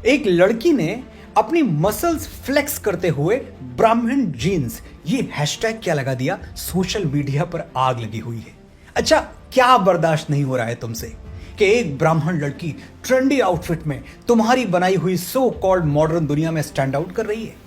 एक लड़की ने अपनी मसल्स फ्लेक्स करते हुए ब्राह्मण जीन्स ये हैशटैग क्या लगा दिया, सोशल मीडिया पर आग लगी हुई है। अच्छा, क्या बर्दाश्त नहीं हो रहा है तुमसे कि एक ब्राह्मण लड़की ट्रेंडी आउटफिट में तुम्हारी बनाई हुई सो कॉल्ड मॉडर्न दुनिया में स्टैंड आउट कर रही है।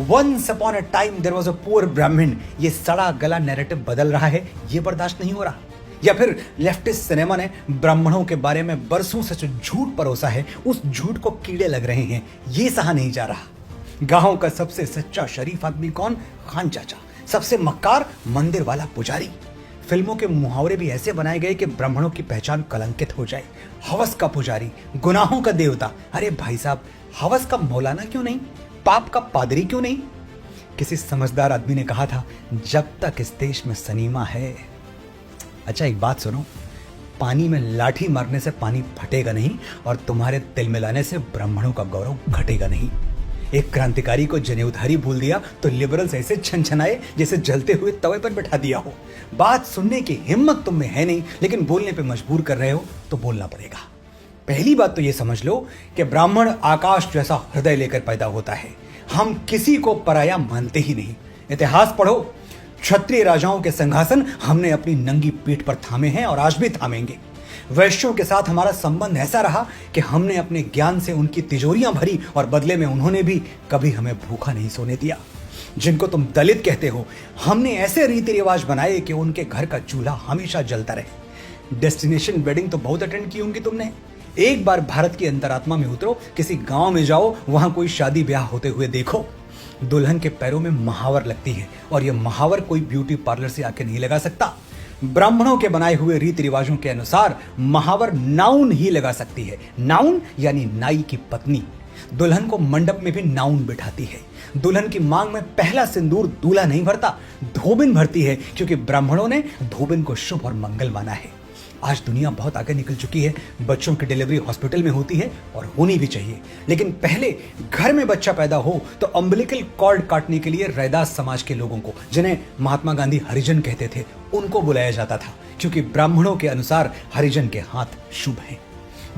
Once upon a time there was a poor Brahmin, ये सड़ा गला नैरेटिव बदल रहा है, ये बर्दाश्त नहीं हो रहा। या फिर लेफ्टिस्ट सिनेमा ने ब्राह्मणों के बारे में बरसों से जो झूठ परोसा है, उस झूठ को कीड़े लग रहे हैं, ये सहा नहीं जा रहा। गांव का सबसे सच्चा शरीफ आदमी कौन? खान चाचा। सबसे मक्कार मंदिर वाला पुजारी। फिल्मों के मुहावरे भी ऐसे बनाए गए कि ब्राह्मणों की पहचान कलंकित हो जाए। हवस का पुजारी, गुनाहों का देवता। अरे भाई साहब, हवस का मौलाना क्यों नहीं? पाप का पादरी क्यों नहीं? किसी समझदार आदमी ने कहा था, जब तक इस देश में सनीमा है। अच्छा, एक बात सुनो, पानी में लाठी मारने से पानी फटेगा नहीं और तुम्हारे तिल मिलाने से ब्राह्मणों का गौरव घटेगा नहीं। एक क्रांतिकारी को जनेऊधारी भूल दिया तो लिबरल्स ऐसे छनछनाए जैसे जलते हुए तवे पर बैठा दिया हो। बात सुनने की हिम्मत तुम में है नहीं, लेकिन बोलने पे मजबूर कर रहे हो तो बोलना पड़ेगा। पहली बात तो ये समझ लो कि ब्राह्मण आकाश जैसा हृदय लेकर पैदा होता है। हम किसी को पराया मानते ही नहीं। इतिहास पढ़ो, क्षत्रिय राजाओं के सिंहासन हमने अपनी नंगी पीठ पर थामे हैं और आज भी थामेंगे। वैश्यों के साथ हमारा संबंध ऐसा रहा कि हमने अपने ज्ञान से उनकी तिजोरियां भरी और बदले में उन्होंने भी कभी हमें भूखा नहीं सोने दिया। जिनको तुम दलित कहते हो, हमने ऐसे रीति रिवाज बनाए कि उनके घर का चूल्हा हमेशा जलता रहे। डेस्टिनेशन वेडिंग तो बहुत अटेंड की होंगी तुमने। एक बार भारत की अंतरात्मा में उतरो, किसी गांव में जाओ, वहां कोई शादी ब्याह होते हुए देखो, दुल्हन के पैरों में महावर लगती है और यह महावर कोई ब्यूटी पार्लर से आके नहीं लगा सकता। ब्राह्मणों के बनाए हुए रीति रिवाजों के अनुसार महावर नाउन ही लगा सकती है। नाउन यानी नाई की पत्नी। दुल्हन को मंडप में भी नाउन बिठाती है। दुल्हन की मांग में पहला सिंदूर दूल्हा नहीं भरता, धोबिन भरती है, क्योंकि ब्राह्मणों ने धोबिन को शुभ और मंगल माना है। आज दुनिया बहुत आगे निकल चुकी है। बच्चों की डिलीवरी हॉस्पिटल में होती है और होनी भी चाहिए, लेकिन पहले घर में बच्चा पैदा हो तो अम्बिलिकल कॉर्ड काटने के लिए रैदास समाज के लोगों को, जिन्हें महात्मा गांधी हरिजन कहते थे, उनको बुलाया जाता था, क्योंकि ब्राह्मणों के अनुसार हरिजन के हाथ शुभ हैं।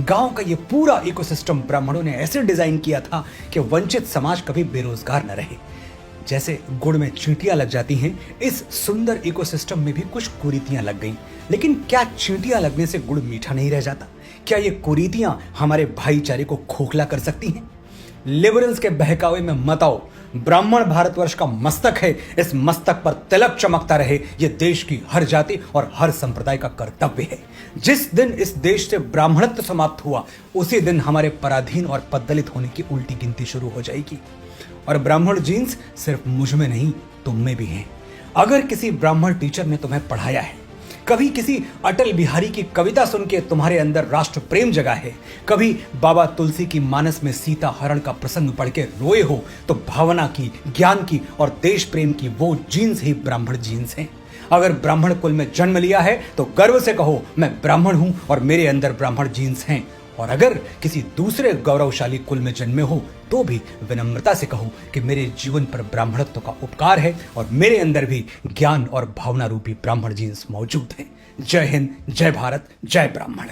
गांव का ये पूरा इकोसिस्टम ब्राह्मणों ने ऐसे डिजाइन किया था कि वंचित समाज कभी बेरोजगार न रहे। जैसे गुड़ में चींटियां लग जाती हैं, इस सुंदर इकोसिस्टम में भी कुछ कुरीतियां लग गईं। लेकिन क्या चींटियां लगने से गुड़ मीठा नहीं रह जाता? क्या ये कुरीतियां हमारे भाईचारे को खोखला कर सकती हैं? लिबरल्स के बहकावे में मत आओ। ब्राह्मण भारतवर्ष का मस्तक है, इस मस्तक पर तिलक चमकता रहे, यह देश की हर जाति और हर संप्रदाय का कर्तव्य है। जिस दिन इस देश से ब्राह्मणत्व समाप्त हुआ, उसी दिन हमारे पराधीन और पद्दलित होने की उल्टी गिनती शुरू हो जाएगी। और ब्राह्मण जीन्स सिर्फ मुझ में नहीं, तुम में भी हैं। अगर किसी ब्राह्मण टीचर ने तुम्हें पढ़ाया है, कभी किसी अटल बिहारी की कविता सुन के तुम्हारे अंदर राष्ट्र प्रेम जगा है, कभी बाबा तुलसी की मानस में सीता हरण का प्रसंग पढ़ के रोए हो, तो भावना की, ज्ञान की और देश प्रेम की वो जीन्स ही ब्राह्मण जीन्स हैं। अगर ब्राह्मण कुल में जन्म लिया है तो गर्व से कहो, मैं ब्राह्मण हूं और मेरे अंदर ब्राह्मण जीन्स हैं। और अगर किसी दूसरे गौरवशाली कुल में जन्मे हो तो भी विनम्रता से कहो कि मेरे जीवन पर ब्राह्मणत्व का उपकार है और मेरे अंदर भी ज्ञान और भावना रूपी ब्राह्मण जीन्स मौजूद हैं। जय हिंद, जय भारत, जय ब्राह्मण।